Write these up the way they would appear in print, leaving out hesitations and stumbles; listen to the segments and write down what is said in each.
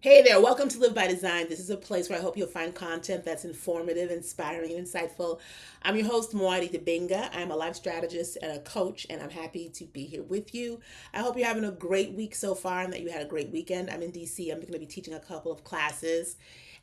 Hey there, welcome to Live by Design. This is a place where I hope you'll find content that's informative, inspiring, and insightful. I'm your host, Muadi Debinga. I'm a life strategist and a coach, and I'm happy to be here with you. I hope you're having a great week so far and that you had a great weekend. I'm in DC. I'm going to be teaching a couple of classes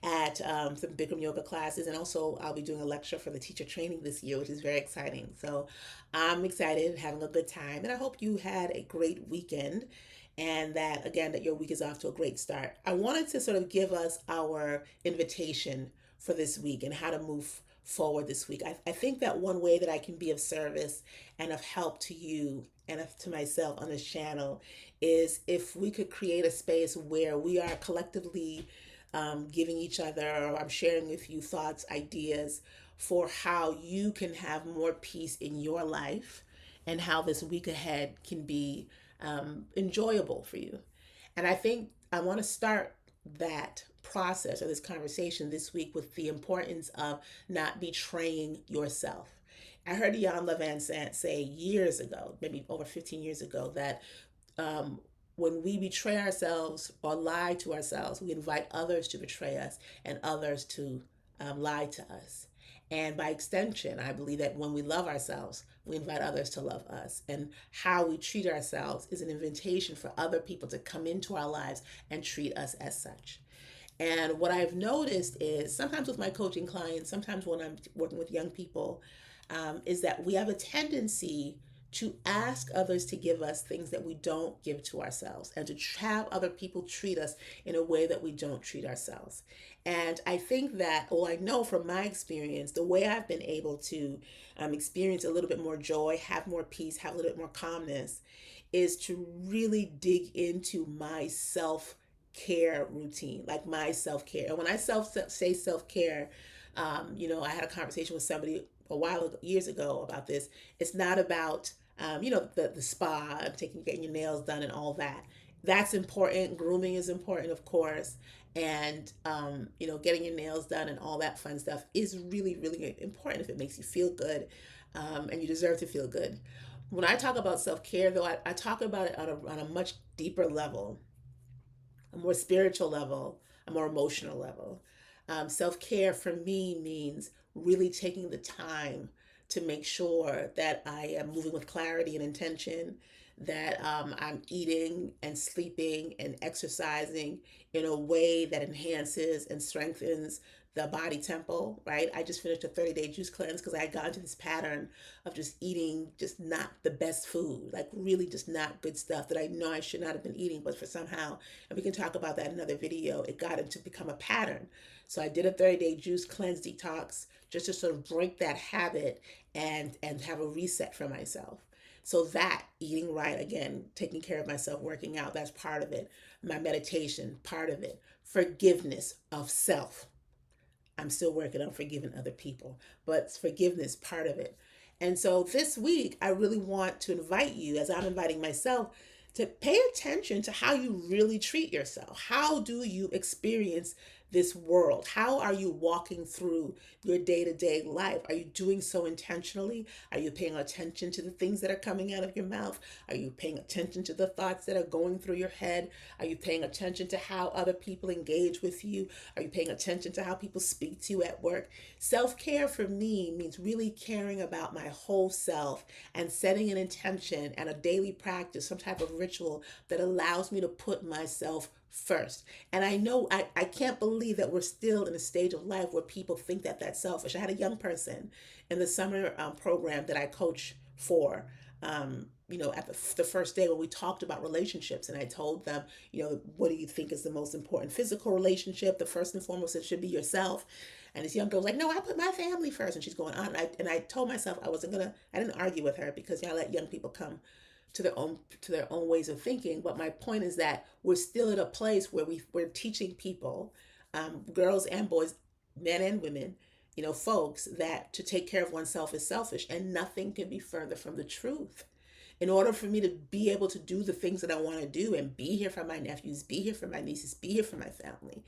at some Bikram yoga classes, and also I'll be doing a lecture for the teacher training this year, which is very exciting. So I'm excited, having a good time, and I hope you had a great weekend and that again that your week is off to a great start. I wanted to sort of give us our invitation for this week and how to move forward this week. I think that one way that I can be of service and of help to you and to myself on this channel is if we could create a space where we are collectively giving each other, or I'm sharing with you thoughts, ideas for how you can have more peace in your life and how this week ahead can be enjoyable for you. And I think I want to start that process or this conversation this week with the importance of not betraying yourself. I heard Jan Levan say years ago, maybe over 15 years ago, that um, when we betray ourselves or lie to ourselves, we invite others to betray us and others to lie to us. And by extension, I believe that when we love ourselves, we invite others to love us. And how we treat ourselves is an invitation for other people to come into our lives and treat us as such. And what I've noticed is sometimes with my coaching clients, sometimes when I'm working with young people, is that we have a tendency to ask others to give us things that we don't give to ourselves and to have other people treat us in a way that we don't treat ourselves. And I think that, well, I know from my experience, the way I've been able to experience a little bit more joy, have more peace, have a little bit more calmness is to really dig into my self care routine, like my self care. And when I say self care, I had a conversation with somebody a while ago, years ago about this. It's not about the spa and getting your nails done and all that. That's important. Grooming is important, of course, and getting your nails done and all that fun stuff is really really important if it makes you feel good, and you deserve to feel good. When I talk about self care, though, I talk about it on a much deeper level, a more spiritual level, a more emotional level. Self care for me means really taking the time to make sure that I am moving with clarity and intention, that I'm eating and sleeping and exercising in a way that enhances and strengthens the body tempo, right? I just finished a 30-day juice cleanse because I had gotten to this pattern of just eating just not the best food, like really just not good stuff that I know I should not have been eating, but for somehow, and we can talk about that in another video, it got into become a pattern. So I did a 30-day juice cleanse detox just to sort of break that habit and have a reset for myself. So that eating right, again, taking care of myself, working out, that's part of it. My meditation, part of it. Forgiveness of self. I'm still working on forgiving other people, but forgiveness part of it. And so this week, I really want to invite you, as I'm inviting myself, to pay attention to how you really treat yourself. How do you experience this world? How are you walking through your day to day life? Are you doing so intentionally? Are you paying attention to the things that are coming out of your mouth? Are you paying attention to the thoughts that are going through your head? Are you paying attention to how other people engage with you? Are you paying attention to how people speak to you at work? Self care for me means really caring about my whole self and setting an intention and a daily practice, some type of ritual that allows me to put myself first. And I know I can't believe that we're still in a stage of life where people think that that's selfish. I had a young person in the summer program that I coach for. At the first day when we talked about relationships, and I told them, what do you think is the most important physical relationship? The first and foremost, it should be yourself. And this young girl was like, no, I put my family first. And she's going on. And I told myself I didn't argue with her because I let young people come to their own ways of thinking. But my point is that we're still at a place where we're teaching people, girls and boys, men and women, folks, that to take care of oneself is selfish, and nothing can be further from the truth. In order for me to be able to do the things that I want to do and be here for my nephews, be here for my nieces, be here for my family,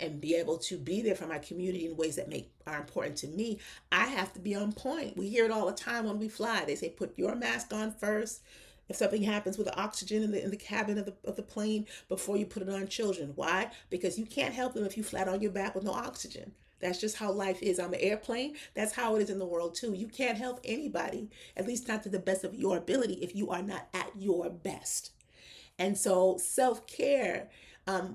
and be able to be there for my community in ways that are important to me, I have to be on point. We hear it all the time when we fly. They say, put your mask on first, if something happens with the oxygen in the cabin of the plane before you put it on children. Why? Because you can't help them if you flat on your back with no oxygen. That's just how life is on the airplane. That's how it is in the world too. You can't help anybody, at least not to the best of your ability, if you are not at your best. And so self care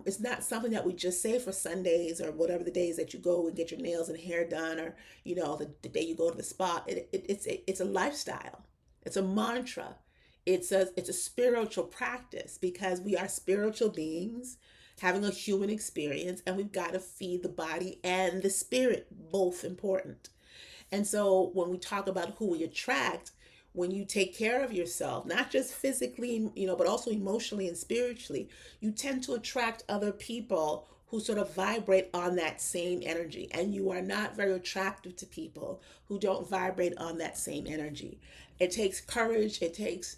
is not something that we just say for Sundays or whatever the days that you go and get your nails and hair done, or the day you go to the spa. It's a lifestyle. It's a mantra. It's a spiritual practice because we are spiritual beings having a human experience, and we've got to feed the body and the spirit, both important. And so when we talk about who we attract, when you take care of yourself, not just physically, but also emotionally and spiritually, you tend to attract other people who sort of vibrate on that same energy. And you are not very attractive to people who don't vibrate on that same energy. It takes courage, it takes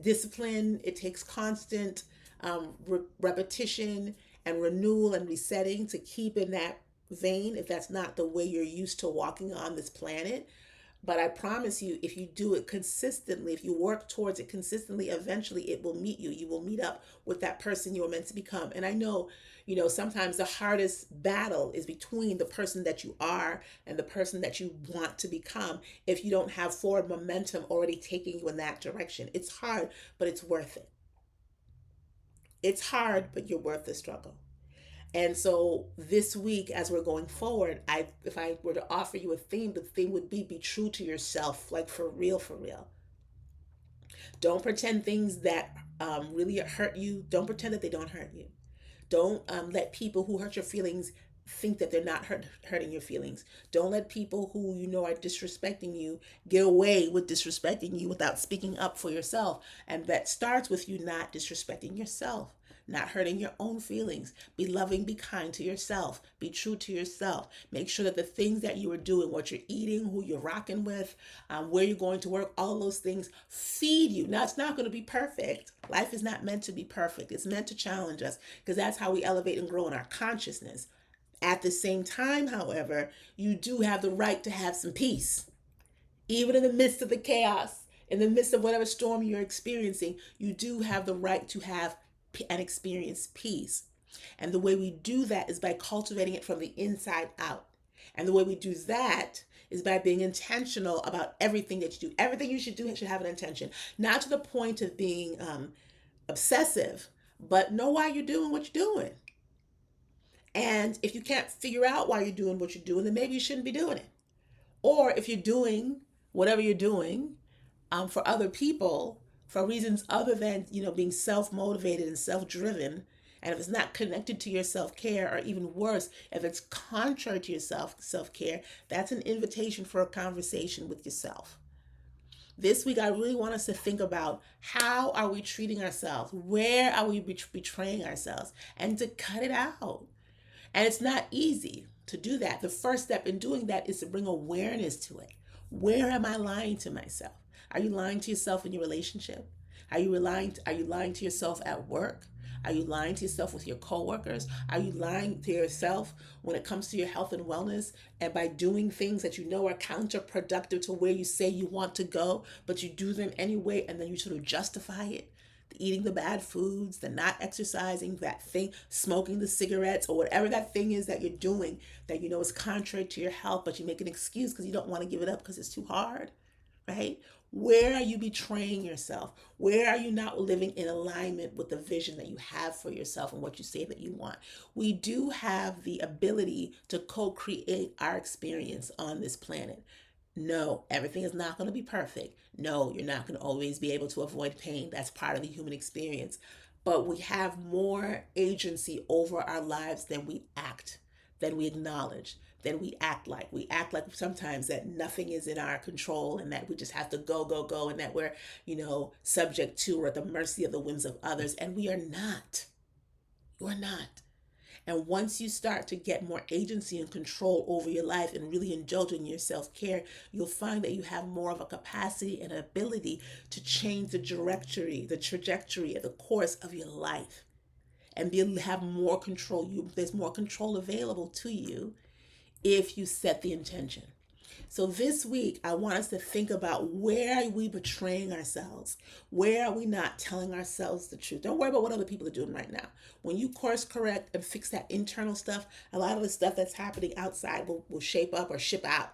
discipline, it takes constant repetition and renewal and resetting to keep in that vein if that's not the way you're used to walking on this planet. But I promise you, if you do it consistently, if you work towards it consistently, eventually it will meet you. You will meet up with that person you were meant to become. And I know, sometimes the hardest battle is between the person that you are and the person that you want to become if you don't have forward momentum already taking you in that direction. It's hard, but it's worth it. It's hard, but you're worth the struggle. And so this week, as we're going forward, if I were to offer you a theme, the theme would be true to yourself, like for real, for real. Don't pretend things that really hurt you. Don't pretend that they don't hurt you. Don't let people who hurt your feelings think that they're not hurting your feelings. Don't let people who you know are disrespecting you get away with disrespecting you without speaking up for yourself. And that starts with you not disrespecting yourself, not hurting your own feelings. Be loving, be kind to yourself, be true to yourself. Make sure that the things that you are doing, what you're eating, who you're rocking with, where you're going to work, all those things feed you. Now, it's not going to be perfect. Life is not meant to be perfect. It's meant to challenge us because that's how we elevate and grow in our consciousness. At the same time, however, you do have the right to have some peace. Even in the midst of the chaos, in the midst of whatever storm you're experiencing, you do have the right to have and experience peace. And the way we do that is by cultivating it from the inside out. And the way we do that is by being intentional about everything that you do. Everything you should do should have an intention, not to the point of being obsessive, but know why you're doing what you're doing. And if you can't figure out why you're doing what you're doing, then maybe you shouldn't be doing it. Or if you're doing whatever you're doing for other people for reasons other than being self-motivated and self-driven, and if it's not connected to your self-care, or even worse, if it's contrary to your self-care, that's an invitation for a conversation with yourself. This week, I really want us to think about how are we treating ourselves? Where are we betraying ourselves? And to cut it out. And it's not easy to do that. The first step in doing that is to bring awareness to it. Where am I lying to myself? Are you lying to yourself in your relationship? Are you lying to yourself at work? Are you lying to yourself with your coworkers? Are you lying to yourself when it comes to your health and wellness, and by doing things that you know are counterproductive to where you say you want to go, but you do them anyway, and then you sort of justify it? Eating the bad foods, the not exercising, that thing, smoking the cigarettes, or whatever that thing is that you're doing that you know is contrary to your health, but you make an excuse because you don't want to give it up because it's too hard, right? Where are you betraying yourself? Where are you not living in alignment with the vision that you have for yourself and what you say that you want? We do have the ability to co-create our experience on this planet. No, everything is not going to be perfect. No, you're not going to always be able to avoid pain. That's part of the human experience. But we have more agency over our lives than we act, than we acknowledge, than we act like. We act like sometimes that nothing is in our control and that we just have to go, go, go, and that we're, subject to or at the mercy of the whims of others. And we are not. You're not. And once you start to get more agency and control over your life and really indulge in your self care, you'll find that you have more of a capacity and ability to change the trajectory of the course of your life, and be able to have more control. There's more control available to you if you set the intention. So this week, I want us to think about, where are we betraying ourselves? Where are we not telling ourselves the truth? Don't worry about what other people are doing right now. When you course correct and fix that internal stuff, a lot of the stuff that's happening outside will shape up or ship out.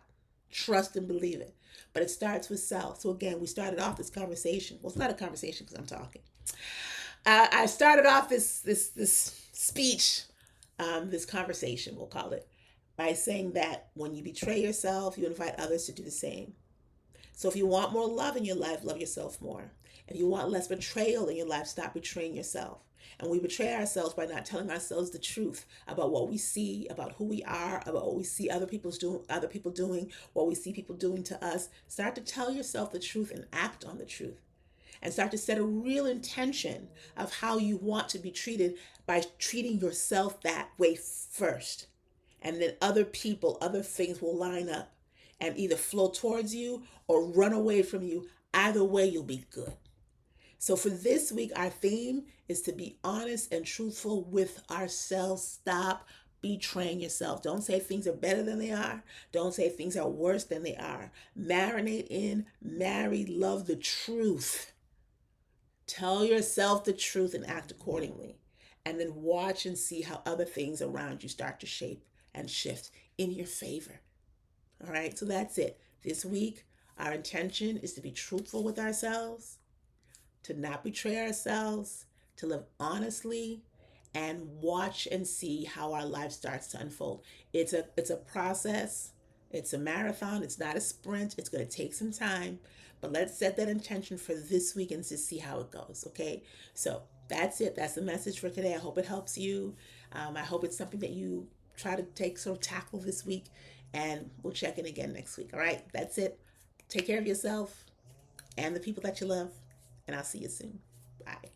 Trust and believe it. But it starts with self. So again, we started off this conversation. Well, it's not a conversation because I'm talking. I started off this speech, this conversation, we'll call it, by saying that when you betray yourself, you invite others to do the same. So if you want more love in your life, love yourself more. If you want less betrayal in your life, stop betraying yourself. And we betray ourselves by not telling ourselves the truth about what we see, about who we are, about what we see other people doing, what we see people doing to us. Start to tell yourself the truth and act on the truth, and start to set a real intention of how you want to be treated by treating yourself that way first. And then other people, other things will line up and either flow towards you or run away from you. Either way, you'll be good. So for this week, our theme is to be honest and truthful with ourselves. Stop betraying yourself. Don't say things are better than they are. Don't say things are worse than they are. Marinate in, marry, love the truth. Tell yourself the truth and act accordingly. And then watch and see how other things around you start to shape and shift in your favor. All right, so that's it. This week, our intention is to be truthful with ourselves, to not betray ourselves, to live honestly, and watch and see how our life starts to unfold. It's a process. It's a marathon. It's not a sprint. It's going to take some time, but let's set that intention for this week and just see how it goes. Okay, so that's it. That's the message for today. I hope it helps you. I hope it's something that you try to take sort of tackle this week, and we'll check in again next week. All right, that's it. Take care of yourself and the people that you love, and I'll see you soon. Bye.